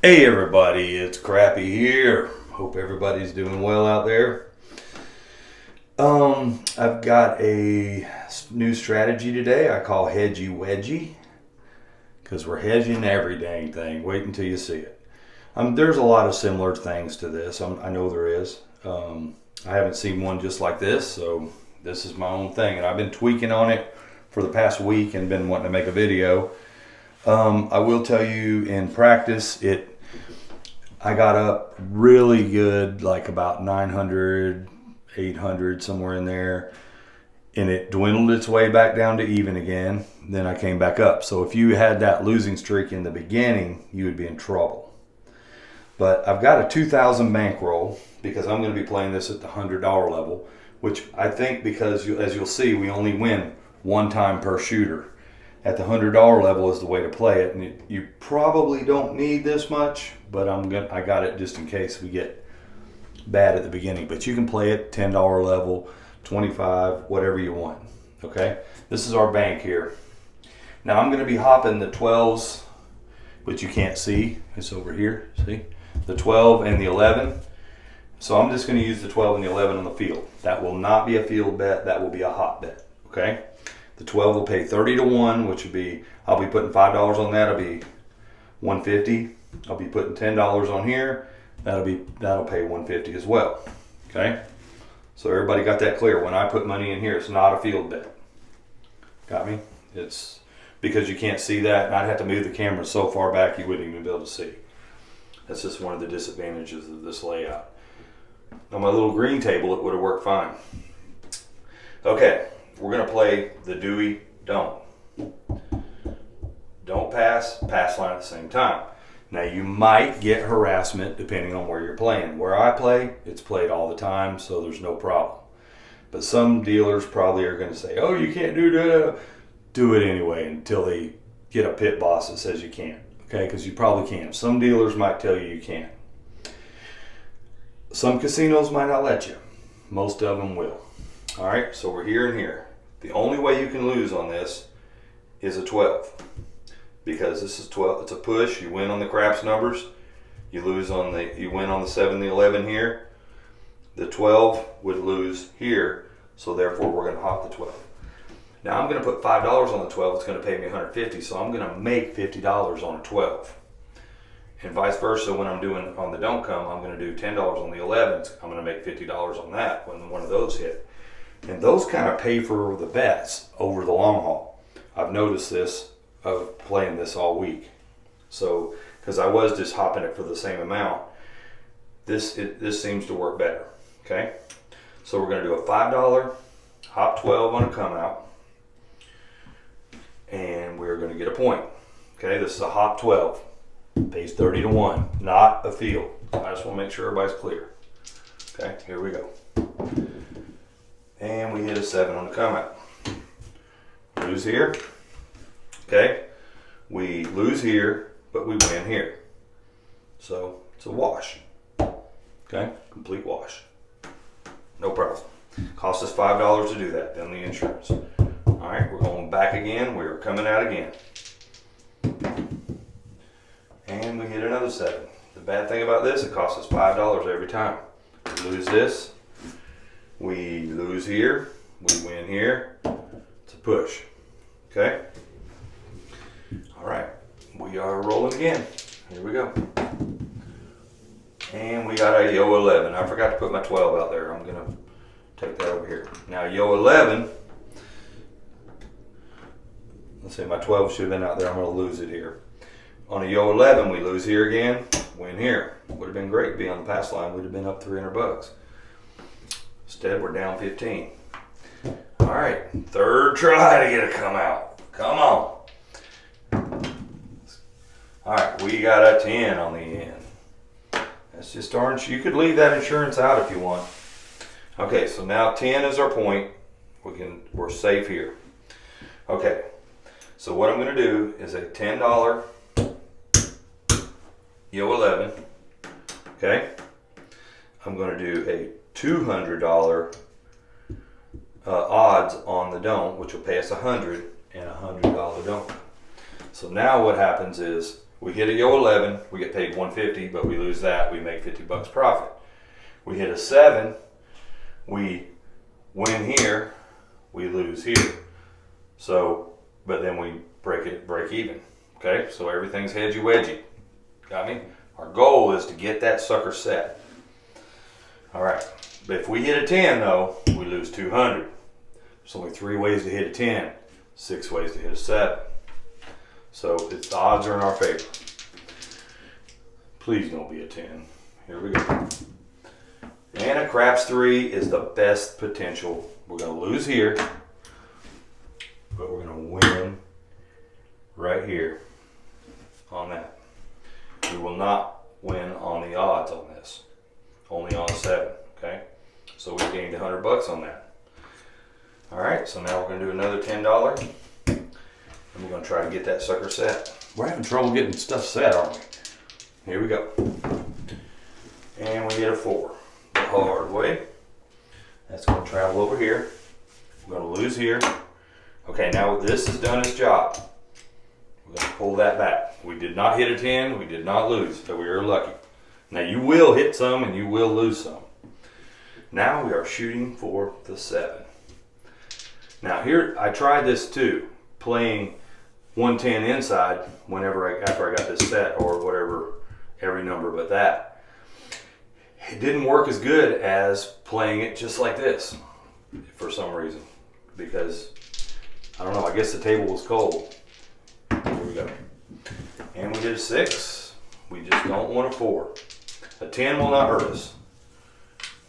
Hey everybody, it's Crappy here. Hope everybody's doing well out there. I've got a new strategy today I call hedgie Wedgy, because we're hedging every dang thing. Wait until you see it. There's a lot of similar things to this. I know there is. I haven't seen one just like this, so this is my own thing, and I've been tweaking on it for the past week and been wanting to make a video. I will tell you, in practice, I got up really good, like about 900, 800, somewhere in there, and it dwindled its way back down to even again. Then I came back up. So if you had that losing streak in the beginning, you would be in trouble. But I've got a 2,000 bankroll because I'm going to be playing this at the $100 level, which I think, because as you'll see, we only win one time per shooter. At the $100 level is the way to play it, and you probably don't need this much, but I got it just in case we get bad at the beginning. But you can play it $10 level, 25, whatever you want. Okay, this is our bank here. Now I'm going to be hopping the 12s, but you can't see. It's over here. See, the 12 and the 11. So I'm just going to use the 12 and the 11 on the field. That will not be a field bet. That will be a hot bet. Okay. The 12 will pay 30 to 1, which would be, I'll be putting $5 on that. It'll be 150. I'll be putting $10 on here. That'll pay 150 as well. Okay? So everybody got that clear. When I put money in here, it's not a field bet. Got me? It's because you can't see that, and I'd have to move the camera so far back you wouldn't even be able to see. That's just one of the disadvantages of this layout. On my little green table, it would have worked fine. Okay. We're going to play the Dewey Don't. Don't pass line at the same time. Now you might get harassment depending on where you're playing. Where I play, it's played all the time, so there's no problem. But some dealers probably are going to say, oh, you can't do that. Do it anyway until they get a pit boss that says you can't. Okay, because you probably can. Some dealers might tell you can't. Some casinos might not let you. Most of them will. All right, so we're here and here. The only way you can lose on this is a 12, because this is 12. It's a push. You win on the craps numbers. You win on the 7, the 11 here. The 12 would lose here, so therefore we're going to hop the 12. Now I'm going to put $5 on the 12. It's going to pay me $150, so I'm going to make $50 on a 12. And vice versa, when I'm doing on the don't come, I'm going to do $10 on the 11. I'm going to make $50 on that when one of those hit. And those kind of pay for the bets over the long haul. I've noticed this of playing this all week. So, because I was just hopping it for the same amount, this seems to work better. Okay, so we're going to do a $5 hop 12 on a come out, and we're going to get a point. Okay, this is a hop 12, pays 30 to 1, not a field. I just want to make sure everybody's clear. Okay, here we go. And we hit a 7 on the come out. Lose here. Okay. We lose here, but we win here. So it's a wash. Okay. Complete wash. No problem. Cost us $5 to do that, then the insurance. All right. We're going back again. We're coming out again. And we hit another 7. The bad thing about this, it costs us $5 every time. We lose this. We lose here, we win here. It's a push. Okay? All right, we are rolling again. Here we go. And we got a Yo 11. I forgot to put my 12 out there. I'm going to take that over here. Now, Yo 11, let's see, my 12 should have been out there. I'm going to lose it here. On a Yo 11, we lose here again, win here. Would have been great to be on the pass line. Would have been up $300. Instead, we're down 15. All right, third try to get a come out. Come on. All right, we got a 10 on the end. That's just orange. You could leave that insurance out if you want. Okay, so now 10 is our point. We're safe here. Okay, so what I'm going to do is a $10 Yo 11. Okay, I'm going to do a $200 odds on the don't, which will pay us $100, and a $100 don't. So now what happens is We hit a yo 11, we get paid 150, but we lose that, we make 50 bucks profit. We hit a 7, we win here, we lose here. So, but then we break even. Okay, so everything's hedgy wedgy. Got me? Our goal is to get that sucker set. All right, but if we hit a 10 though, we lose 200. There's only 3 ways to hit a 10, 6 ways to hit a 7. So the odds are in our favor. Please don't be a 10. Here we go. And a craps 3 is the best potential. We're going to lose here, but we're going to win right here on that. We will not win on the odds on this, only on the 7. Okay, so we gained 100 bucks on that. All right, so now we're going to do another $10, and we're going to try to get that sucker set. We're having trouble getting stuff set, aren't we? Here we go. And we hit a 4 the hard way. That's going to travel over here. We're going to lose here. Okay, now this has done its job. We're going to pull that back. We did not hit a 10. We did not lose, so we were lucky. Now you will hit some and you will lose some. Now we are shooting for the 7. Now here, I tried this too, playing 110 inside after I got this set, or whatever, every number but that. It didn't work as good as playing it just like this, for some reason, because, I don't know, I guess the table was cold. Here we go. And we did a 6. We just don't want a 4. A 10 will not hurt us.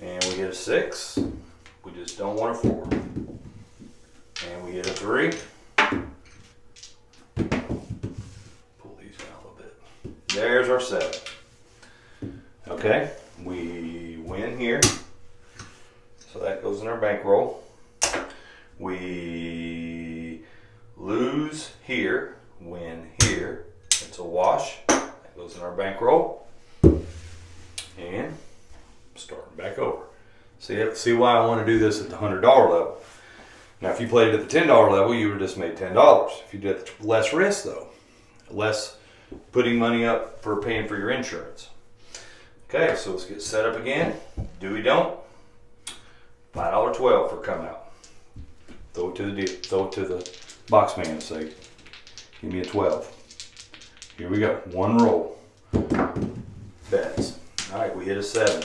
And we hit a 6. We just don't want a 4. And we hit a 3. Pull these down a little bit. There's our 7. Okay, we win here. So that goes in our bankroll. We lose here, win here. It's a wash. That goes in our bankroll. And starting back over. See why I want to do this at the $100 level. Now, if you played it at the $10 level, you would have just made $10. If you did it less risk, though, less putting money up for paying for your insurance. Okay, so let's get set up again. Do we don't? $5.12 for come out. Throw it to the box man and say, give me a 12. Here we go. One roll. Bets. All right, we hit a 7.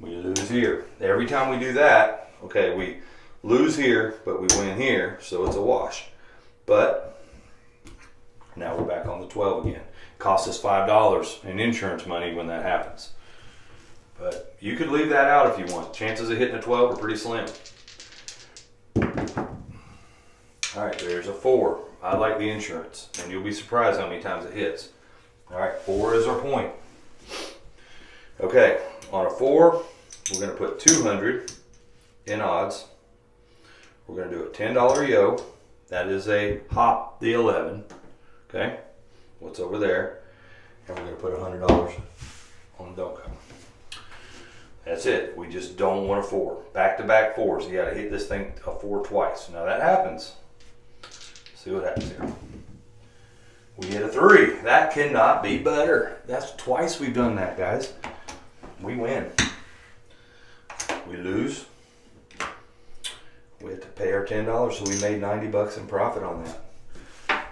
We lose here. Every time we do that, okay, we lose here, but we win here, so it's a wash. But now we're back on the 12 again. Costs us $5 in insurance money when that happens. But you could leave that out if you want. Chances of hitting a 12 are pretty slim. All right, there's a 4. I like the insurance, and you'll be surprised how many times it hits. All right, 4 is our point. Okay, on a 4, we're going to put 200 in odds. We're going to do a $10 yo. That is a hop the 11. Okay, what's over there? And we're going to put $100 on the don't come. That's it. We just don't want a 4. Back-to-back 4s. You got to hit this thing a 4 twice. Now that happens. See what happens here. We hit a 3. That cannot be better. That's twice we've done that, guys. We win. We lose. We have to pay our $10, so we made 90 bucks in profit on that.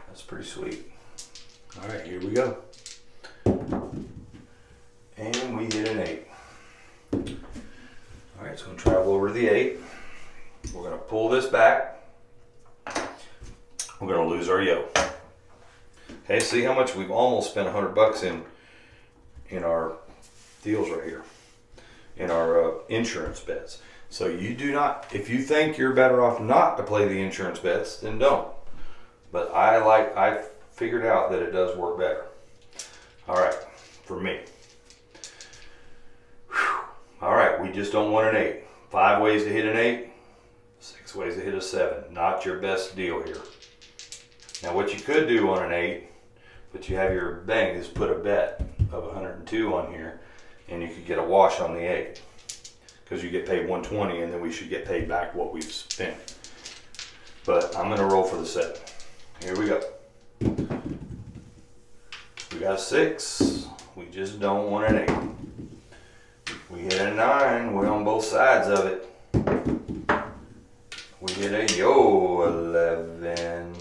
That's pretty sweet. All right, here we go. And we hit an 8. All right, so we're going to travel over to the 8. We're going to pull this back. We're going to lose our yo. Okay, see how much we've almost spent 100 bucks in our deals right here, in our insurance bets. So you do not, if you think you're better off not to play the insurance bets, then don't. But I figured out that it does work better. All right, for me. Whew. All right, we just don't want an 8. 5 ways to hit an 8, 6 ways to hit a 7. Not your best deal here. Now what you could do on an 8, but you have your bank, is put a bet of 102 on here, and you could get a wash on the 8. Because you get paid 120, and then we should get paid back what we've spent. But I'm going to roll for the 7. Here we go. We got a 6. We just don't want an 8. We hit a 9. We're on both sides of it. We hit a 11.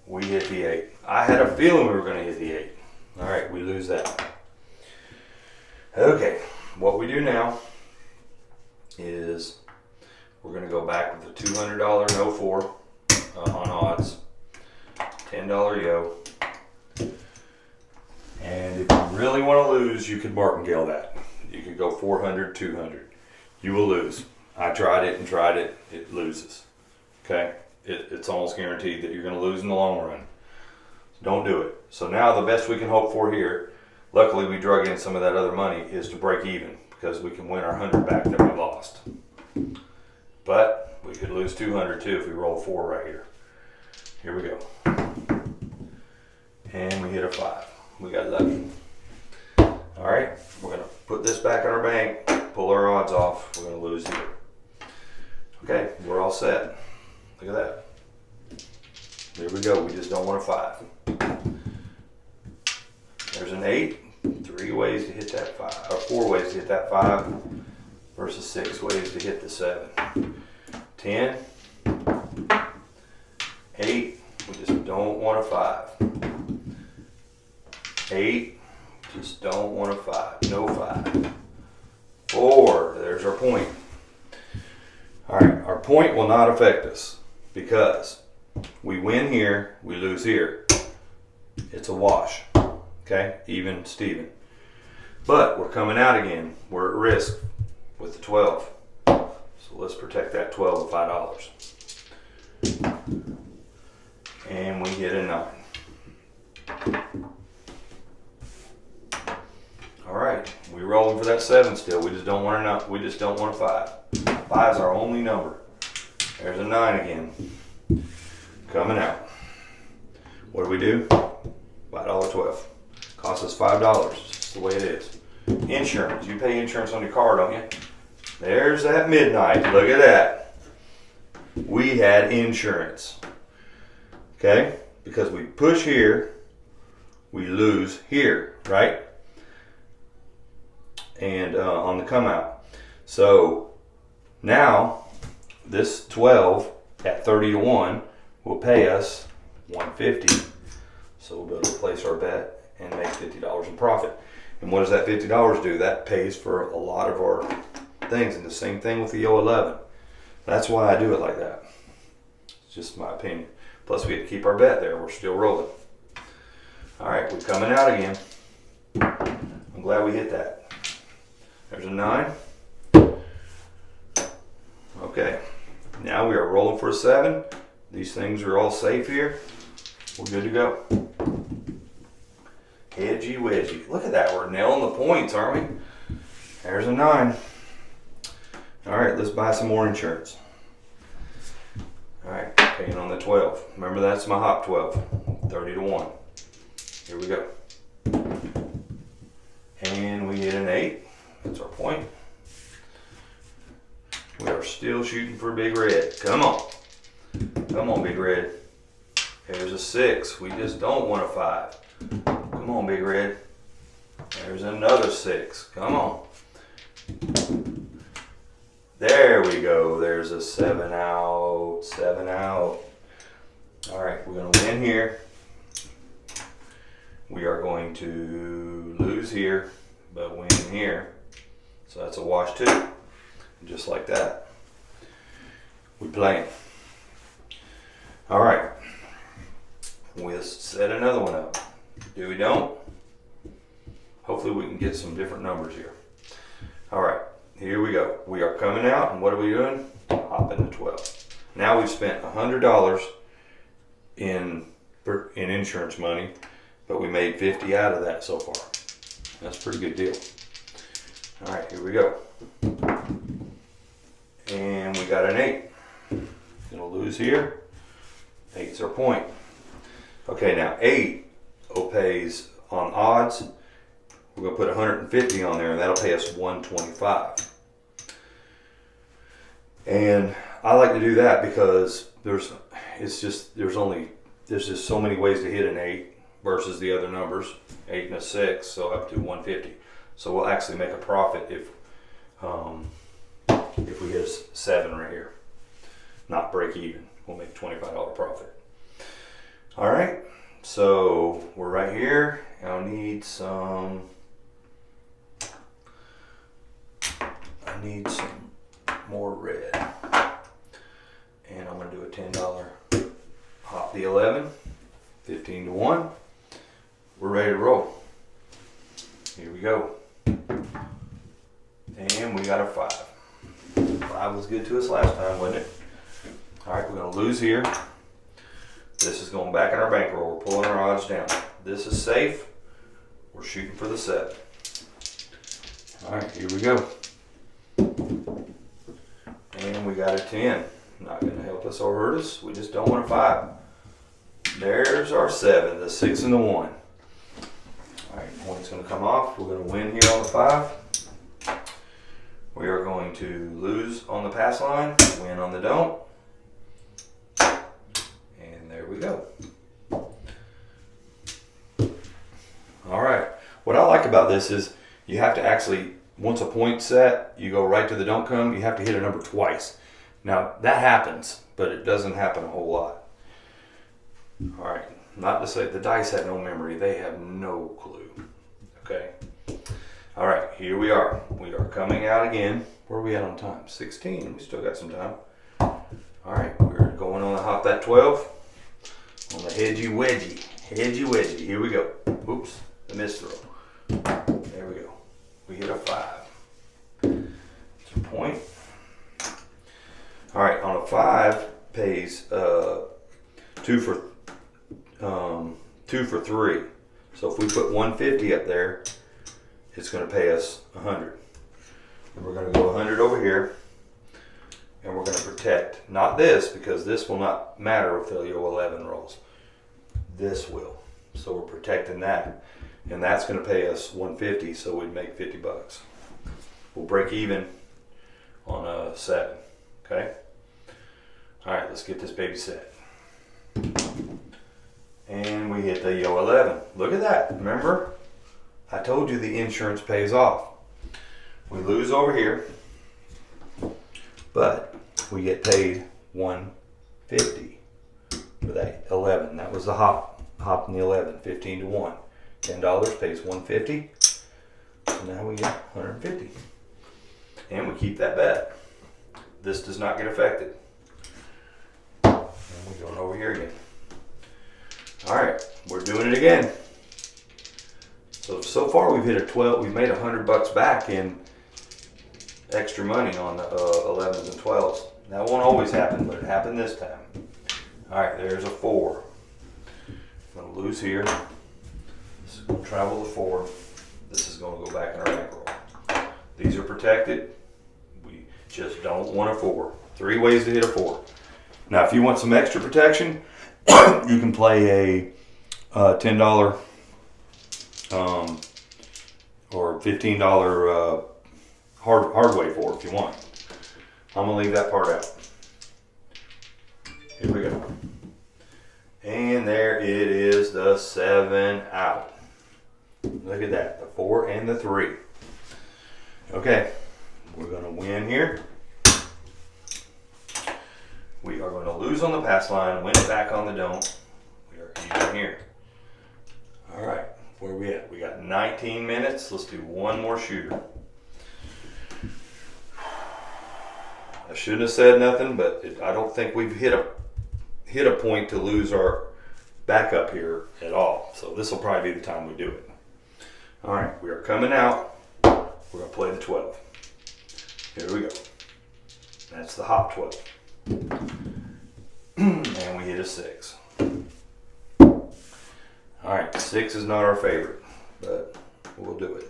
We hit the 8. I had a feeling we were going to hit the 8. All right, we lose that. Okay, what we do now is we're going to go back with the $200 no 4 on odds, $10 yo. And if you really want to lose, you could martingale that. You could go 400, 200. You will lose. I tried it and tried it. It loses. Okay? It's almost guaranteed that you're going to lose in the long run. Don't do it. So now the best we can hope for here, luckily we drug in some of that other money, is to break even because we can win our 100 back that we lost. But we could lose 200 too if we roll 4 right here. Here we go. And we hit a 5. We got lucky. All right, we're going to put this back in our bank, pull our odds off. We're going to lose here. Okay, we're all set. Look at that. There we go. We just don't want a 5. There's an 8. 3 ways to hit that 5, or 4 ways to hit that 5, versus 6 ways to hit the 7. 10. 8. We just don't want a 5. 8. Just don't want a 5. No 5. 4. There's our point. All right, our point will not affect us because we win here, we lose here. It's a wash. Okay, even Steven. But we're coming out again. We're at risk with the 12. So let's protect that 12 with $5. And we hit a 9. All right, we're rolling for that 7 still. We just don't want a 5. 5's our only number. There's a 9 again. Coming out. What do we do? $5.12. Costs us $5. It's the way it is. Insurance. You pay insurance on your car, don't you? There's that midnight. Look at that. We had insurance. Okay? Because we push here, we lose here, right? And on the come out. So now this 12 at 30 to 1 will pay us $150. So we'll be able to place our bet and make $50 in profit. And what does that $50 do? That pays for a lot of our things. And the same thing with the O11. That's why I do it like that. It's just my opinion. Plus we have to keep our bet there. We're still rolling. All right, we're coming out again. I'm glad we hit that. There's a 9. Okay, now we are rolling for a 7. These things are all safe here. We're good to go. Hedgie wedgie. Look at that, we're nailing the points, aren't we? There's a 9. All right, let's buy some more insurance. All right, paying on the 12. Remember, that's my hop 12, 30 to 1. Here we go. And we hit an 8. That's our point. We are still shooting for big red. Come on. Come on, big red. There's a 6. We just don't want a 5. Come on, big red. There's another 6. Come on. There we go. There's a 7 out. 7 out. All right, we're going to win here. We are going to lose here, but win here. So that's a wash too. Just like that. We playing. All right. We'll set another one up. Do we don't? Hopefully we can get some different numbers here. All right. Here we go. We are coming out, and what are we doing? Hopping to 12. Now we've spent $100 in insurance money, but we made 50 out of that so far. That's a pretty good deal. All right, here we go. And we got an 8. Gonna lose here. 8's our point. Okay, now 8 pays on odds. We're gonna put 150 on there, and that'll pay us 125. And I like to do that because there's just so many ways to hit an 8. versus the other numbers, 8 and a 6, so up to 150. So we'll actually make a profit if we hit a 7 right here, not break even. We'll make $25 profit. All right, so we're right here. I'll need some. I need some more red, and I'm going to do a $10 hop the 11, 15 to 1. We're ready to roll. Here we go. And we got a 5. 5 was good to us last time, wasn't it? All right, we're going to lose here. This is going back in our bankroll. We're pulling our odds down. This is safe. We're shooting for the 7. All right, here we go. And we got a 10. Not going to help us or hurt us. We just don't want a 5. There's our 7, the 6 and the 1. All right, point's going to come off. We're going to win here on the 5. We are going to lose on the pass line, win on the don't. And there we go. All right. What I like about this is you have to actually, once a point's set, you go right to the don't come, you have to hit a number twice. Now, that happens, but it doesn't happen a whole lot. All right. Not to say the dice have no memory. They have no clue. Okay. All right, here we are. We are coming out again. Where are we at on time? 16. We still got some time. All right, we're going on the hop that 12 on the hedgie wedgie. Hedgie wedgie. Here we go. Oops, the missed throw. There we go. We hit a 5. It's a point. All right, on a 5 pays 2 for 3. So if we put 150 up there, it's going to pay us 100. And we're going to go 100 over here, and we're going to protect, not this, because this will not matter if the Yo11 rolls. This will. So we're protecting that. And that's going to pay us 150, so we'd make 50 bucks. We'll break even on a 7. Okay? All right, let's get this baby set. And we hit the Yo11. Look at that. Remember? I told you the insurance pays off. We lose over here, but we get paid $150 for that 11. That was the hop in the 11, 15 to 1. $10 pays $150. So now we get $150. And we keep that bet. This does not get affected. And we're going over here again. All right, we're doing it again. So far we've hit a 12. We've made $100 back in extra money on the 11s and 12s. That won't always happen, but it happened this time. All right, there's a 4. I'm going to lose here. This is going to travel to 4. This is going to go back in our bankroll. These are protected. We just don't want a 4. 3 ways to hit a 4. Now, if you want some extra protection, you can play a $10 or $15 hard way 4 if you want. I'm gonna leave that part out. Here we go. And there it is, the 7 out. Look at that, the 4 and the 3. Okay, we're gonna win here. We are gonna lose on the pass line, win it back on the don't. We are even here. All right, where are we at? We got 19 minutes. Let's do one more shooter. I shouldn't have said nothing, but I don't think we've hit a point to lose our backup here at all. So this will probably be the time we do it. All right, we are coming out. We're gonna play the 12. Here we go. That's the hop 12. And we hit a 6. All right, 6 is not our favorite, but we'll do it.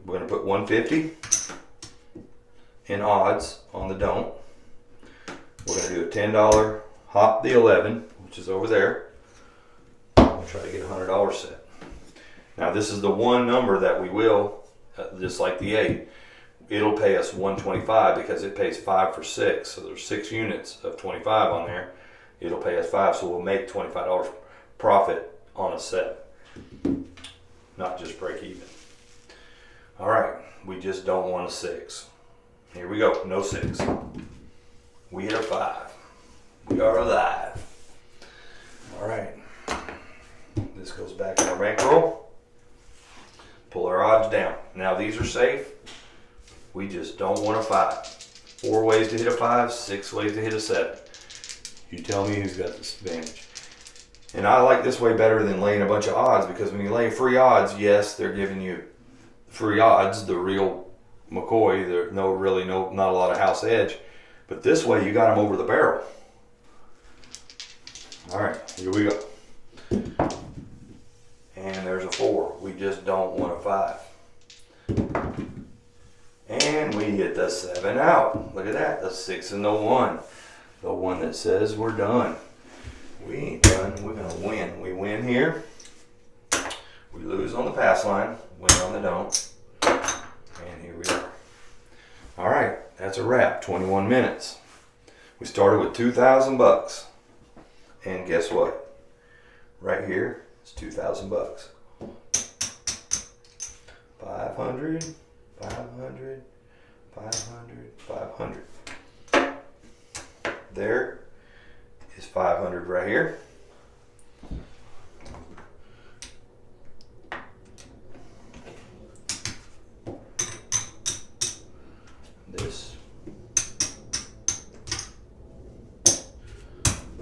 We're gonna put 150 in odds on the don't. We're gonna do a $10 hop the 11, which is over there. We'll try to get a $100 set. Now this is the one number that we will, just like the 8, it'll pay us $125 because it pays 5 for 6. So there's 6 units of 25 on there. It'll pay us 5, so we'll make $25 profit on a set. not just break even. All right, we just don't want a 6. Here we go, no 6. We hit a 5. We are alive. All right, this goes back in our bankroll. Pull our odds down. Now these are safe. We just don't want a 5. 4 ways to hit a 5, 6 ways to hit a 7. You tell me who's got this advantage. And I like this way better than laying a bunch of odds, because when you lay free odds, yes, they're giving you free odds, the real McCoy, there's not a lot of house edge. But this way you got them over the barrel. All right, here we go. And there's a 4. We just don't want a 5. And we hit the 7 out. Look at that, the 6 and the 1. The one that says we're done. We ain't done, we're gonna win. We win here. We lose on the pass line, win on the don't. And here we are. All right, that's a wrap, 21 minutes. We started with 2,000 bucks. And guess what? Right here, it's 2,000 bucks. 500, 500, 500, 500. There is 500 right here. This,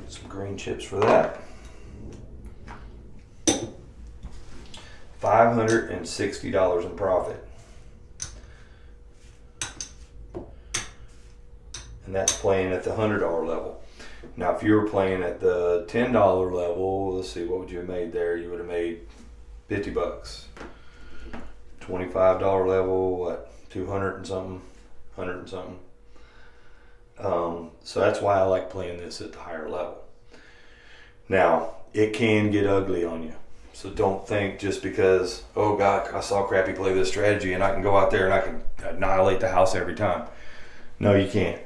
some green chips for that. $560 in profit. And that's playing at the $100 level. Now, if you were playing at the $10 level, let's see, what would you have made there? You would have made 50 bucks. $25 level, what, 200 and something, 100 and something. So that's why I like playing this at the higher level. Now, it can get ugly on you. So don't think just because, oh God, I saw Crappy play this strategy and I can go out there and I can annihilate the house every time. No, you can't.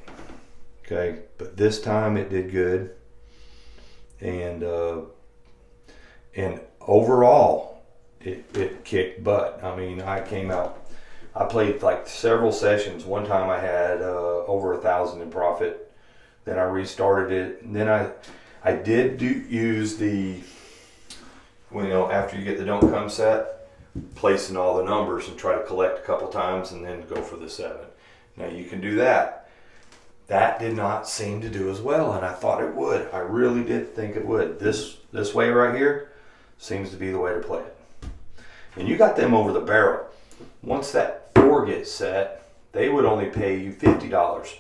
Okay, but this time it did good, and overall it kicked butt. I mean, I came out, I played like several sessions. One time I had over 1,000 in profit. Then I restarted it, and then I did use the, after you get the don't come set, placing all the numbers and try to collect a couple times and then go for the 7. Now you can do that. That did not seem to do as well, and I thought it would. I really did think it would. This way right here seems to be the way to play it. And you got them over the barrel. Once that 4 gets set, they would only pay you $50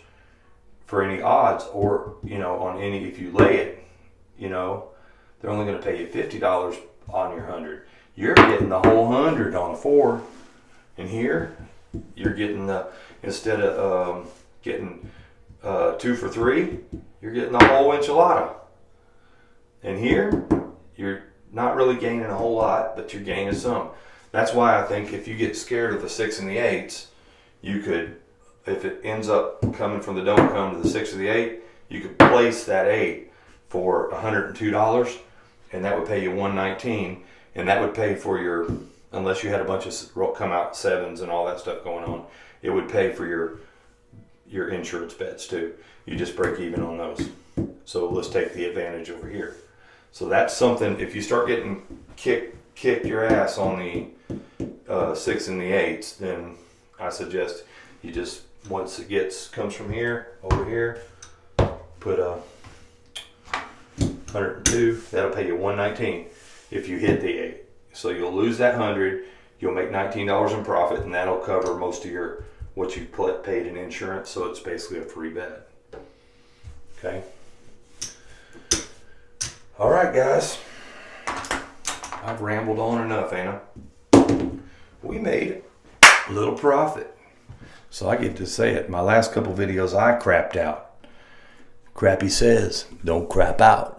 for any odds, or on any, if you lay it, they're only going to pay you $50 on your 100. You're getting the whole 100 on a 4, and here you're getting instead of getting 2 for 3, you're getting the whole enchilada. And here, you're not really gaining a whole lot, but you're gaining some. That's why I think if you get scared of the 6 and the 8s, you could, if it ends up coming from the don't come to the 6 or the 8, you could place that 8 for $102, and that would pay you $119, and that would pay for your, unless you had a bunch of come out 7s and all that stuff going on, it would pay for your insurance bets too. You just break even on those. So let's take the advantage over here. So that's something, if you start getting kick your ass on the 6 and the 8s, then I suggest you just, once it comes from here, over here, put a 102, that'll pay you $119 if you hit the 8. So you'll lose that 100, you'll make $19 in profit, and that'll cover most of what you paid in insurance, so it's basically a free bet. Okay? All right, guys. I've rambled on enough, ain't I? We made a little profit. So I get to say it. My last couple videos, I crapped out. Crappy says, don't crap out.